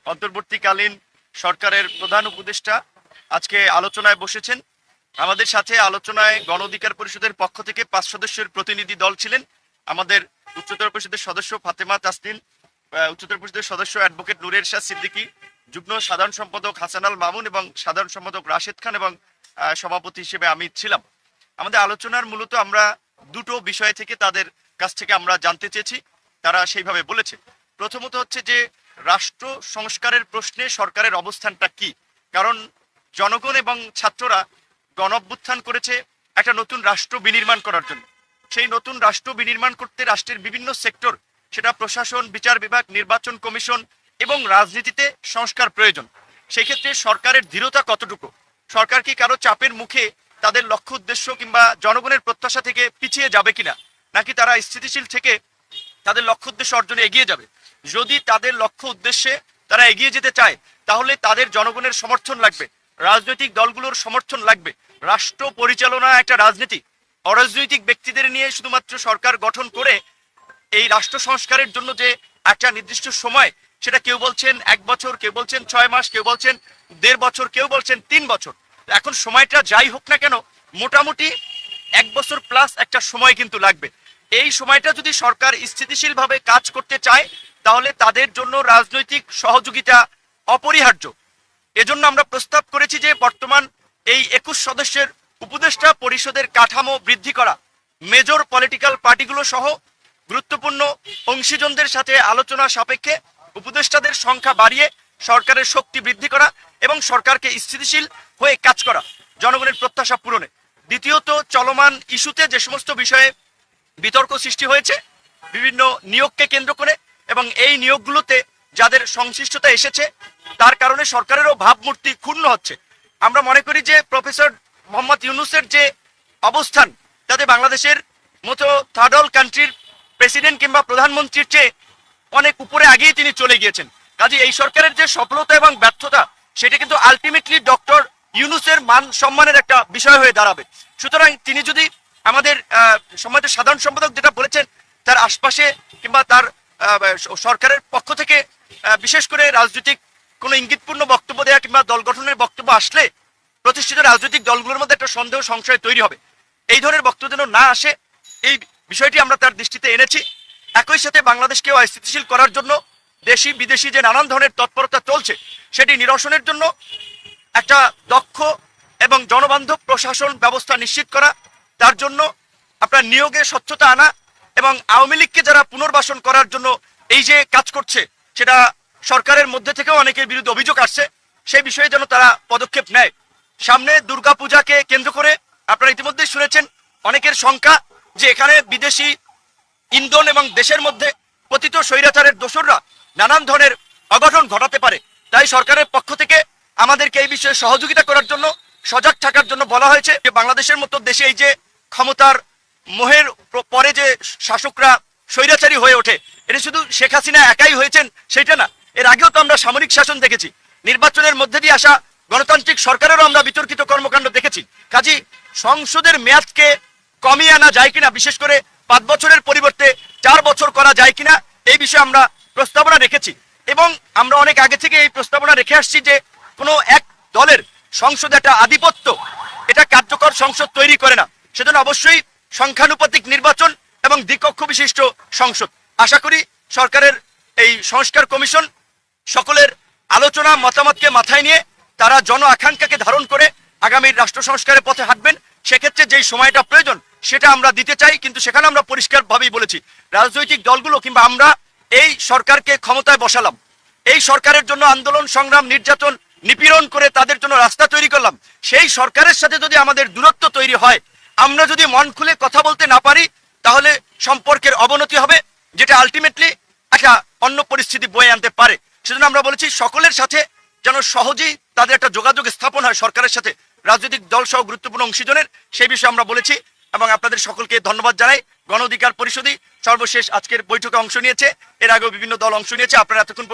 অন্তর্বর্তীকালীন সরকারের প্রধান উপদেষ্টা আজকে আলোচনায় বসেছেন। আমাদের সাথে আলোচনায় গণ অধিকার পরিষদের পক্ষ থেকে 5 সদস্যের প্রতিনিধি দল ছিলেন। আমাদের উচ্চতর পরিষদের সদস্য ফাতেমা তাসনিন, উচ্চতর পরিষদের সদস্য অ্যাডভোকেট নূরের শাহ সিদ্দিকী, যুগ্ম সাধারণ সম্পাদক হাসান আল মামুন এবং সাধারণ সম্পাদক রাশেদ খান এবং সভাপতি হিসেবে আমি ছিলাম। আমাদের আলোচনার মূলত আমরা দুটো বিষয় থেকে তাদের কাছ থেকে আমরা জানতে চেয়েছি, তারা সেইভাবে বলেছে। প্রথমত হচ্ছে যে রাষ্ট্র সংস্কারের প্রশ্নে সরকারের অবস্থানটা কি, কারণ জনগণ এবং ছাত্ররা গণ অভ্যুত্থান করেছে একটা নতুন রাষ্ট্র বিনির্মাণ করার জন্য। সেই নতুন রাষ্ট্র বিনির্মাণ করতে রাষ্ট্রের বিভিন্ন সেক্টর, সেটা প্রশাসন, বিচার বিভাগ, নির্বাচন কমিশন এবং রাজনীতিতে সংস্কার প্রয়োজন। সেই ক্ষেত্রে সরকারের দৃঢ়তা কতটুকু, সরকার কি কারো চাপের মুখে তাদের লক্ষ্য উদ্দেশ্য কিংবা জনগণের প্রত্যাশা থেকে পিছিয়ে যাবে কিনা, নাকি তারা স্থিতিশীল থেকে তাদের লক্ষ্য উদ্দেশ্য অর্জনে এগিয়ে যাবে। যদি তাদের লক্ষ্য উদ্দেশ্যে তারা এগিয়ে যেতে চায় তাহলে তাদের জনগণের সমর্থন লাগবে, রাজনৈতিক দলগুলোর সমর্থন লাগবে। রাষ্ট্র পরিচালনা একটা রাজনীতি, অরাজনৈতিক ব্যক্তিদের নিয়ে শুধুমাত্র সরকার গঠন করে এই রাষ্ট্র সংস্কারের জন্য যে একটা নির্দিষ্ট সময়, সেটা কেউ বলছেন 1 বছর, কেউ বলছেন 6 মাস, কেউ বলছেন 1.5 বছর, কেউ বলছেন 3 বছর। এখন সময়টা যাই হোক না কেন, মোটামুটি 1 বছর প্লাস একটা সময় কিন্তু লাগবে। এই সময়টা যদি সরকার স্থিতিশীলভাবে কাজ করতে চায় তাহলে তাদের জন্য রাজনৈতিক সহযোগিতা অপরিহার্য। এজন্য আমরা প্রস্তাব করেছি যে বর্তমান এই 21 সদস্যের উপদেষ্টা পরিষদের কাঠামো বৃদ্ধি করা, মেজর পলিটিক্যাল পার্টিগুলো সহ গুরুত্বপূর্ণ অংশীজনদের সাথে আলোচনা সাপেক্ষে উপদেষ্টাদের সংখ্যা বাড়িয়ে সরকারের শক্তি বৃদ্ধি করা এবং সরকারকে স্থিতিশীল হয়ে কাজ করা জনগণের প্রত্যাশা পূরণে। দ্বিতীয়ত, চলমান ইস্যুতে যে সমস্ত বিষয়ে বিতর্ক সৃষ্টি হয়েছে বিভিন্ন নিয়োগকে কেন্দ্র করে, এবং এই নিয়োগগুলোতে যাদের সংশ্লিষ্টতা এসেছে তার কারণে সরকারেরও ভাবমূর্তি ক্ষুণ্ণ হচ্ছে। আমরা মনে করি যে প্রফেসর মোহাম্মদ ইউনূসের যে অবস্থান, তাতে বাংলাদেশের মতো থার্ড ওয়ার্ল্ড কান্ট্রির প্রেসিডেন্ট কিংবা প্রধানমন্ত্রীর চেয়ে অনেক উপরে আগেই তিনি চলে গিয়েছেন। কাজে এই সরকারের যে সফলতা এবং ব্যর্থতা, সেটা কিন্তু আলটিমেটলি ডক্টর ইউনূসের মান সম্মানের একটা বিষয় হয়ে দাঁড়াবে। সুতরাং তিনি যদি আমাদের সম্মানিত সাধারণ সম্পাদক যেটা বলেছেন, তার আশপাশে কিংবা তার সরকারের পক্ষ থেকে বিশেষ করে রাজনৈতিক কোনো ইঙ্গিতপূর্ণ বক্তব্য দেওয়া কিংবা দল গঠনের বক্তব্য আসলে প্রতিষ্ঠিত রাজনৈতিক দলগুলোর মধ্যে একটা সন্দেহ সংশয় তৈরি হবে। এই ধরনের বক্তব্য যেন না আসে, এই বিষয়টি আমরা তার দৃষ্টিতে এনেছি। একই সাথে বাংলাদেশকে অস্থিতিশীল করার জন্য দেশি বিদেশি যে নানান ধরনের তৎপরতা চলছে, সেটি নিরসনের জন্য একটা দক্ষ এবং জনবান্ধব প্রশাসন ব্যবস্থা নিশ্চিত করা, তার জন্য আপনার নিয়োগে স্বচ্ছতা আনা এবং আওয়ামী লীগকে যারা পুনর্বাসন করার জন্য এই যে কাজ করছে, সেটা সরকারের মধ্যে থেকেও অনেকের বিরুদ্ধে অভিযোগ আসছে, সেই বিষয়ে যেন তারা পদক্ষেপ নেয়। সামনে দুর্গাপূজাকে কেন্দ্র করে আপনারা ইতিমধ্যেই শুনেছেন অনেকের শঙ্কা যে এখানে বিদেশি ইন্ধন এবং দেশের মধ্যে পতিত স্বৈরাচারের দোসররা নানান ধরনের অঘটন ঘটাতে পারে। তাই সরকারের পক্ষ থেকে আমাদেরকে এই বিষয়ে সহযোগিতা করার জন্য, সজাগ থাকার জন্য বলা হয়েছে যে বাংলাদেশের মতো দেশে এই যে ক্ষমতার মোহের পরে যে শাসকরা স্বৈরাচারী হয়ে ওঠে, এটা শুধু শেখ হাসিনা একাই হয়েছেন সেটা না, এর আগেও তো আমরা সামরিক শাসন দেখেছি, নির্বাচনের মধ্যে দিয়ে আসা গণতান্ত্রিক সরকারেরও আমরা বিতর্কিত কর্মকাণ্ড দেখেছি। কাজী সংসদের মেয়াদকে কমিয়ে আনা যায় কিনা, বিশেষ করে 5 বছরের পরিবর্তে 4 বছর করা যায় কিনা, এই বিষয়ে আমরা প্রস্তাবনা রেখেছি। এবং আমরা অনেক আগে থেকে এই প্রস্তাবনা রেখে আসছি যে কোনো এক দলের সংসদে একটা আধিপত্য, এটা কার্যকর সংসদ তৈরি করে না। সেজন্য অবশ্যই সংখ্যানুপাতিক নির্বাচন এবং দ্বিকক্ষ বিশিষ্ট সংসদ। আশা করি সরকারের এই সংস্কার কমিশন সকলের আলোচনা মতামতকে মাথায় নিয়ে তারা জন আকাঙ্ক্ষাকে ধারণ করে আগামী রাষ্ট্র সংস্কারের পথে হাঁটবেন। সেক্ষেত্রে যেই সময়টা প্রয়োজন সেটা আমরা দিতে চাই, কিন্তু সেখানে আমরা পরিষ্কারভাবেই বলেছি রাজনৈতিক দলগুলো কিংবা আমরা এই সরকারকে ক্ষমতায় বসালাম, এই সরকারের জন্য আন্দোলন সংগ্রাম নির্যাতন নিপীড়ন করে তাদের জন্য রাস্তা তৈরি করলাম, সেই সরকারের সাথে যদি আমাদের দূরত্ব তৈরি হয়, আমরা যদি মন খুলে কথা বলতে না পারি, তাহলে সম্পর্কের অবনতি হবে, যেটা আলটিমেটলি একটা অন্য পরিস্থিতি বয়ে আনতে পারে। সেজন্য আমরা বলেছি সকলের সাথে যেন সহজেই তাদের একটা যোগাযোগ স্থাপন হয় সরকারের সাথে, রাজনৈতিক দল সহ গুরুত্বপূর্ণ অংশীজনের, সেই বিষয়ে আমরা বলেছি। এবং আপনাদের সকলকে ধন্যবাদ জানাই। গণ অধিকার পরিষদই সর্বশেষ আজকের বৈঠকে অংশ নিয়েছে, এর আগেও বিভিন্ন দল অংশ নিয়েছে। আপনারা এতক্ষণ